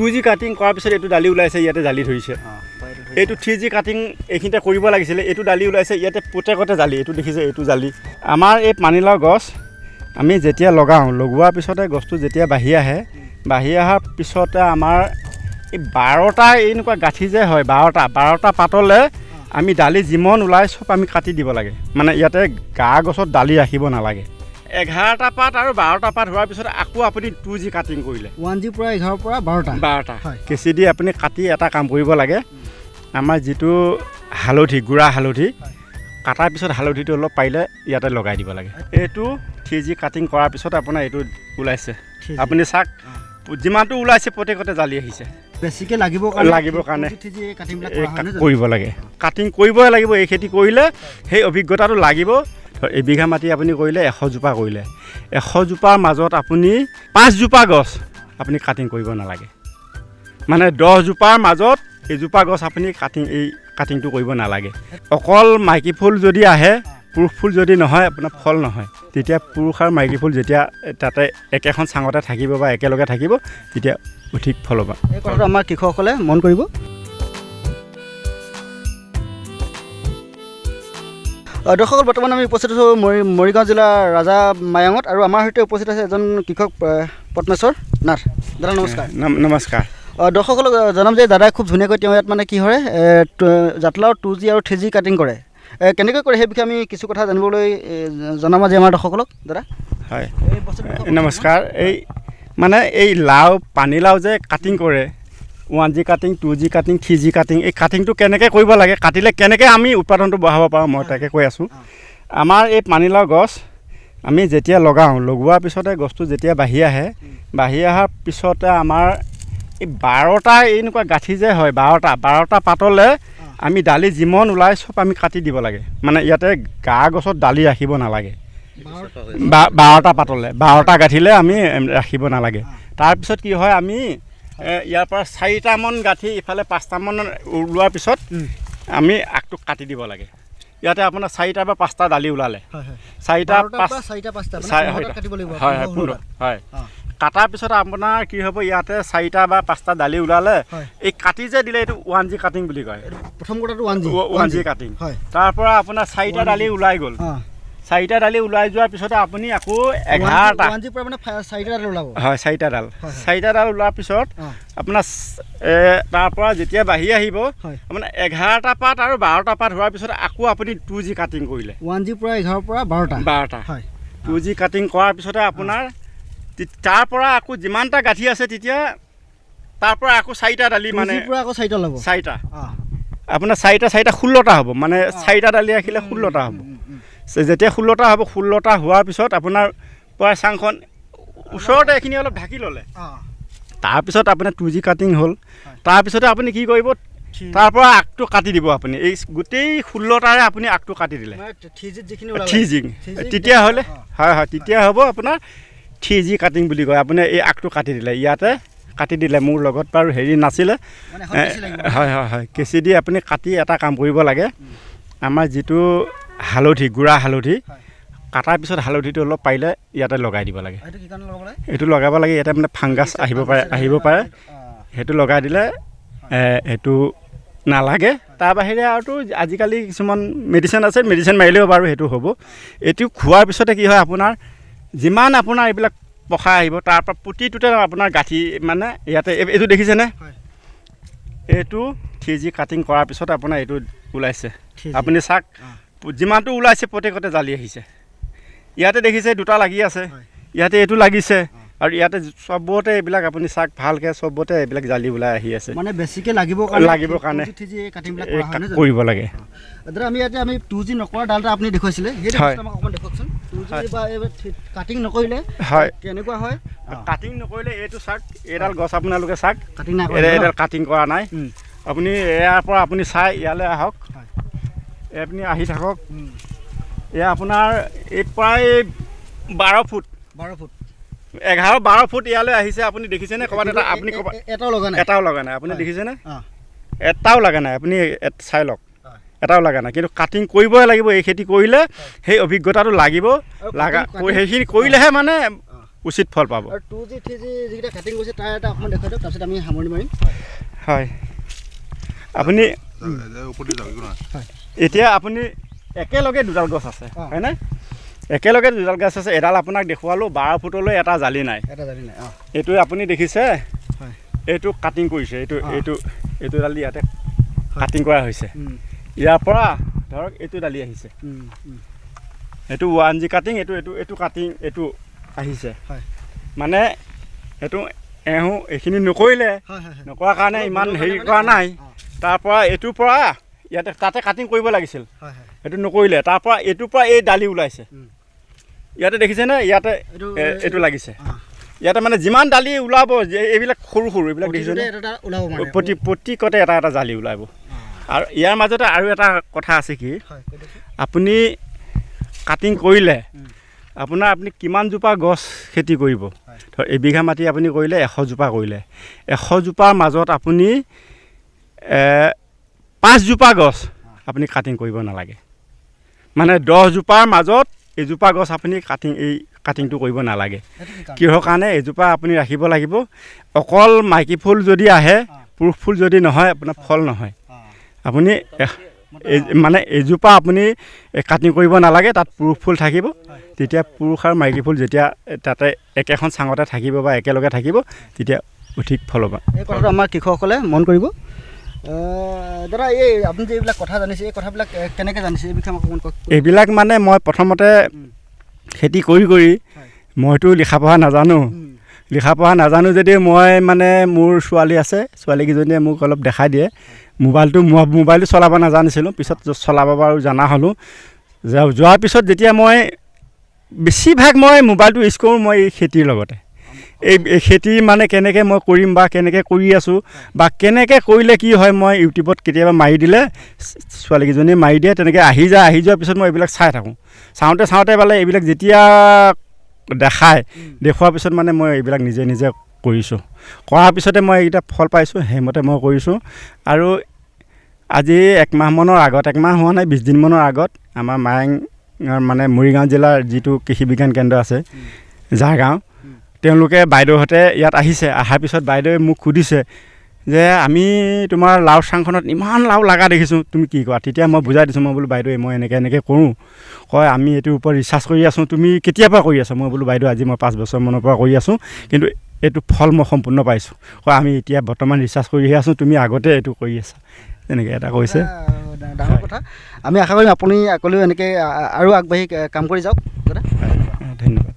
2G cutting কৰাৰ পিছত এইটো ডালি ওলাইছে ইয়াতে জালি ধৰিছে এইটো 3G কাটিং এইখিনিতে কৰিব লাগিছিলে এইটো ডালি ওলাইছে ইয়াতে প্ৰত্যেকতে জালি এইটো দেখিছে এইটো জালি আমাৰ এই পানীলাও গছ আমি যেতিয়া লগাওঁ লগোৱাৰ পিছতে গছটো যেতিয়া বাঢ়ি অহাৰ পিছতে আমাৰ এই 12টা এনেকুৱা গাঁঠি যে হয় 12টা পাতলে আমি ডালি যিমান ওলাই সব আমি কাটি দিব লাগে মানে ইয়াতে গা গছত ডালি ৰাখিব নালাগে 11টা পাত আৰু 12টা পাত হোৱাৰ পিছত আকৌ আপুনি 2G কাটিং কৰিলে 1G পৰা 11 পৰা 12টা কেঁচি দি আপুনি কাটি এটা কাম কৰিব লাগে আমাৰ যিটো হালধি গুড়া হালধি কাটাৰ পিছত হালধিটো অলপ পাৰিলে ইয়াতে লগাই দিব লাগে এইটো 3G কাটিং কৰাৰ পিছত আপোনাৰ এইটো ওলাইছে আপুনি চাওক যিমানটো ওলাইছে প্ৰত্যেকতে জালি আহিছে বেছিকৈ লাগিব কাৰণে 3G কাটিংবিলাক কৰিব লাগে কাটিং কৰিবই লাগিব এই খেতি কৰিলে সেই অভিজ্ঞতাটো লাগিব এবিঘা মাটি আপুনি কৰিলে 100 জোপা কৰিলে 100 জোপাৰ মাজত আপুনি 5 জোপা গছ আপুনি কাটিং কৰিব নালাগে মানে 10 জোপাৰ মাজত এজোপা গছ আপুনি কাটিংটো কৰিব নালাগে অকল মাইকী ফুল যদি আহে পুৰুষ ফুল যদি নহয় আপোনাৰ ফল নহয় তেতিয়া পুৰুষ আৰু মাইকী ফুল যেতিয়া তাতে একেখন চাঙতে থাকিব বা একেলগে থাকিব তেতিয়া অধিক ফল পাব এই কথাটো আমাৰ কৃষকসকলে মন কৰিব দৰ্শকসকল বৰ্তমান আমি উপস্থিত আছোঁ মৰিগাঁও জিলাৰ ৰাজা মায়ঙত আৰু আমাৰ সৈতে উপস্থিত আছে এজন কৃষক পদ্মেশ্বৰ নাথ দাদা নমস্কাৰ নমস্কাৰ দৰ্শকসকলক জনাম যে দাদাই খুব ধুনীয়াকৈ তেওঁ ইয়াত মানে কি হয় জাতিলাও 2G আৰু 3G কাটিং কৰে কেনেকৈ কৰে সেই বিষয়ে আমি কিছু কথা জানিবলৈ জনাম আজি আমাৰ দৰ্শকসকলক দাদা হয় নমস্কাৰ এই মানে এই লাও পানীলাও যে কাটিং কৰে 1G cutting 2G cutting 3G cutting এই কাটিংটো কেনেকৈ কৰিব লাগে কাটিলে কেনেকৈ আমি উৎপাদনটো বঢ়াব পাৰোঁ মই তাকে কৈ আছোঁ আমাৰ এই পানীলাও গছ আমি যেতিয়া লগাওঁ লগোৱাৰ পিছতে গছটো যেতিয়া বাঢ়ি অহাৰ পিছতে আমাৰ এই 12টা এনেকুৱা গাঁঠি যে হয় 12টা পাতলে আমি ডালি যিমান ওলাই সব আমি কাটি দিব লাগে মানে ইয়াতে গা গছত ডালি ৰাখিব নালাগে 12টা পাতলে 12টা গাঁঠিলে আমি ৰাখিব নালাগে তাৰপিছত কি হয় আমি ইয়াৰ পৰা 4টামান গাঁঠি ইফালে 5টামান ওলোৱাৰ পিছত আমি আগটো কাটি দিব লাগে ইয়াতে আপোনাৰ 4টা বা 5টা ডালি ওলালে 4টা 5 হয় কাটাৰ পিছত আপোনাৰ কি হ'ব ইয়াতে 4টা বা 5টা ডালি ওলালে এই কাটি যে দিলে এইটো 1G কাটিং বুলি কয় প্ৰথম কথাটো 1G কাটিং তাৰ পৰা আপোনাৰ 4টা ডালি ওলাই গ'ল 4টা ডালি ওলাই যোৱাৰ পিছতে আপুনি আকৌ 11টা 1G পৰা মানে 4টা ডাল ওলাব হয় 4টা ডাল ওলোৱাৰ পিছত আপোনাৰ তাৰ পৰা যেতিয়া বাঢ়ি আহিব আপোনাৰ 11টা পাত আৰু 12টা পাত হোৱাৰ পিছত আকৌ আপুনি 2G কাটিং কৰিলে 1G পৰা 11 পৰা 12টা 2G কাটিং কৰাৰ পিছতে আপোনাৰ তাৰ পৰা আকৌ যিমানটা গাঁঠি আছে তেতিয়া তাৰ পৰা আকৌ 4টা ডালি মানে পৰা আকৌ 4টা ল'ব 4টা আপোনাৰ 4টা 16টা হ'ব মানে 4টা ডালি ৰাখিলে 16টা হ'ব যেতিয়া 16টা হ'ব 16টা হোৱাৰ পিছত আপোনাৰ প্ৰায় চাংখন ওচৰতে এইখিনি অলপ ঢাকি ল'লে তাৰপিছত আপোনাৰ 2G কাটিং হ'ল তাৰপিছতে আপুনি কি কৰিব তাৰ পৰা আগটো কাটি দিব আপুনি এই গোটেই 16টাৰে আপুনি আগটো কাটি দিলে 3G তেতিয়াহ'লে হয় তেতিয়া হ'ব আপোনাৰ 3G কাটিং বুলি কয় আপুনি এই আগটো কাটি দিলে ইয়াতে কাটি দিলে মোৰ লগত বাৰু হেৰি নাছিলে হয় কেঁচি দি আপুনি কাটি এটা কাম কৰিব লাগে আমাৰ যিটো হালধি গুড়া হালধি কাটাৰ পিছত হালধিটো অলপ পাৰিলে ইয়াতে লগাই দিব লাগে এইটো লগাব লাগে ইয়াতে মানে ফাংগাছ আহিব পাৰে সেইটো লগাই দিলে এইটো নালাগে তাৰ বাহিৰে আৰুতো আজিকালি কিছুমান মেডিচিন আছে মেডিচিন মাৰিলেও বাৰু সেইটো হ'ব এইটো খোৱাৰ পিছতে কি হয় আপোনাৰ যিমান আপোনাৰ এইবিলাক পখা আহিব তাৰ পৰা প্ৰতিটোতে আপোনাৰ গাঁঠি মানে ইয়াতে এইটো দেখিছেনে এইটো 3G কাটিং কৰাৰ পিছত আপোনাৰ এইটো ওলাইছে আপুনি চাওক যিমানটো ওলাইছে প্ৰত্যেকতে জালি আহিছে ইয়াতে দেখিছে দুটা লাগি আছে ইয়াতে এইটো লাগিছে আৰু ইয়াতে চবতে এইবিলাক আপুনি চাওক ভালকৈ চবতে এইবিলাক জালি ওলাই আহি আছে মানে বেছিকৈ লাগিব কাৰণে 3G কাটিংবিলাক কৰিব লাগে দাদা আমি 2G নকৰা ডালটা আপুনি দেখুৱাইছিলে সেইটো আমাক অকণমান দেখুৱাওকচোন 2G বা কাটিং নকৰিলে হয় কেনেকুৱা হয় কাটিং নকৰিলে এইটো চাওক এইডাল গছ আপোনালোকে চাওক কাটিং নাই এইডাল কাটিং কৰা নাই আপুনি ইয়াৰ পৰা আপুনি চাই ইয়ালৈ আহক আপুনি আহি থাকক এয়া আপোনাৰ এই প্ৰায় 12 ফুট 11-12 ফুট ইয়ালৈ আহিছে আপুনি দেখিছেনে ক'ৰবাত এটা আপুনি এটাও লগা নাই আপুনি দেখিছেনে এটাও লগা নাই আপুনি চাই লওক এটাও লগা নাই কিন্তু কাটিং কৰিবই লাগিব এই খেতি কৰিলে সেই অভিজ্ঞতাটো লাগিব সেইখিনি কৰিলেহে মানে উচিত ফল পাব। আৰু 2G 3G যিকেইটা কাটিং কৰিছে তাৰ এটা অকণমান দেখুৱাই দিয়ক, তাৰপিছত আমি সামৰণি মাৰিম। হয় আপুনি এতিয়া আপুনি একেলগে দুডাল গছ আছে হয়নে? একেলগে দুডাল গছ আছে, এডাল আপোনাক দেখুৱালোঁ 12 ফুটলৈ এটা জালি নাই, এটা জালি নাই। এইটো আপুনি দেখিছে, এইটো কাটিং কৰিছে, এইটো ডালি ইয়াতে কাটিং কৰা হৈছে। ইয়াৰ পৰা ধৰক এইটো ডালি আহিছে, এইটো 1G কাটিং, এইটো কাটিং এইটো আহিছে। মানে এইটো এইখিনি নকৰিলে, নকৰাৰ কাৰণে ইমান হেৰি কৰা নাই। তাৰপৰা এইটোৰ পৰা তাতে কাটিং কৰিব লাগিছিল, সেইটো নকৰিলে। তাৰপৰা এইটোৰ পৰা এই ডালি ওলাইছে, ইয়াতে দেখিছেনে? ইয়াতে এইটো লাগিছে, ইয়াতে মানে যিমান ডালি ওলাব এইবিলাক সৰু সৰু এইবিলাক দেখিছেনে? প্ৰতিকতে এটা এটা জালি ওলাব। আৰু ইয়াৰ মাজতে আৰু এটা কথা আছে কি, আপুনি কাটিং কৰিলে আপুনি কিমানজোপা গছ খেতি কৰিব? ধৰ এবিঘা মাটি আপুনি কৰিলে 100 জোপা কৰিলে, 100 জোপাৰ মাজত আপুনি 5 জোপা গছ আপুনি কাটিং কৰিব নালাগে। মানে 10 জোপাৰ মাজত এজোপা গছ আপুনি কাটিংটো কৰিব নালাগে। কিহৰ কাৰণে? এজোপা আপুনি ৰাখিব লাগিব, অকল মাইকী ফুল যদি আহে, পুৰুষ ফুল যদি নহয় আপোনাৰ ফল নহয়। আপুনি মানে এজোপা আপুনি কাটিং কৰিব নালাগে, তাত পুৰুষ ফুল থাকিব। তেতিয়া পুৰুষ আৰু মাইকী ফুল যেতিয়া তাতে একেখন চাঙতে থাকিব বা একেলগে থাকিব, তেতিয়া অধিক ফল পাব। এই কথাটো আমাৰ কৃষকসকলে মন কৰিব। দাদা, এই আপুনি যে এইবিলাক কথা জানিছে, এই কথাবিলাক কেনেকৈ জানিছে এই বিষয়ে অকণমান কওক। এইবিলাক মানে মই প্ৰথমতে খেতি কৰি মইতো লিখা পঢ়া নাজানো যদিও মই মানে মোৰ ছোৱালী আছে, ছোৱালীকেইজনীয়ে মোক অলপ দেখাই দিয়ে। মোবাইলটো চলাব নাজানিছিলোঁ, পিছত চলাব বাৰু জনা হ'লোঁ। যোৱাৰ পিছত যেতিয়া মই বেছিভাগ মই মোবাইলটো ইউজ কৰোঁ মই এই খেতিৰ লগতে। এই খেতি মানে কেনেকৈ মই কৰিম বা কেনেকৈ কৰি আছোঁ বা কেনেকৈ কৰিলে কি হয়, মই ইউটিউবত কেতিয়াবা মাৰি দিলে, ছোৱালীকেইজনীয়ে মাৰি দিয়ে, তেনেকৈ আহি যোৱাৰ পিছত মই এইবিলাক চাই থাকোঁ। চাওঁতে পালে এইবিলাক যেতিয়া দেখুৱাৰ পিছত মানে মই এইবিলাক নিজে কৰিছোঁ। কৰাৰ পিছতে মই এইকেইটা ফল পাইছোঁ, সেইমতে মই কৰিছোঁ। আৰু আজি 1 মাহমানৰ আগত, 1 মাহ হোৱা নাই, 20 দিনমানৰ আগত আমাৰ মায়ং মানে মৰিগাঁও জিলাৰ যিটো কৃষি বিজ্ঞান কেন্দ্ৰ আছে ঝাৰগাঁও, তেওঁলোকে বাইদেউহঁতে ইয়াত আহিছে। অহাৰ পিছত বাইদেৱে মোক সুধিছে যে আমি তোমাৰ লাও চাংখনত ইমান লাও লগা দেখিছোঁ, তুমি কি কৰা? তেতিয়া মই বুজাই দিছোঁ, মই বোলো বাইদেউ মই এনেকৈ কৰোঁ। কয় আমি এইটোৰ ওপৰত ৰিচাৰ্চ কৰি আছোঁ, তুমি কেতিয়াৰ পৰা কৰি আছা? মই বোলো বাইদেউ আজি মই 5 বছৰমানৰ পৰা কৰি আছোঁ, কিন্তু এইটো ফল মই সম্পূৰ্ণ পাইছোঁ। কয় আমি এতিয়া বৰ্তমান ৰিচাৰ্চ কৰিহে আছোঁ, তুমি আগতে এইটো কৰি আছা, তেনেকৈ এটা কৈছে। ডাঙৰ কথা। আমি আশা কৰিম আপুনি আগলৈও এনেকৈ আৰু আগবাঢ়ি কাম কৰি যাওক দাদা। ধন্যবাদ।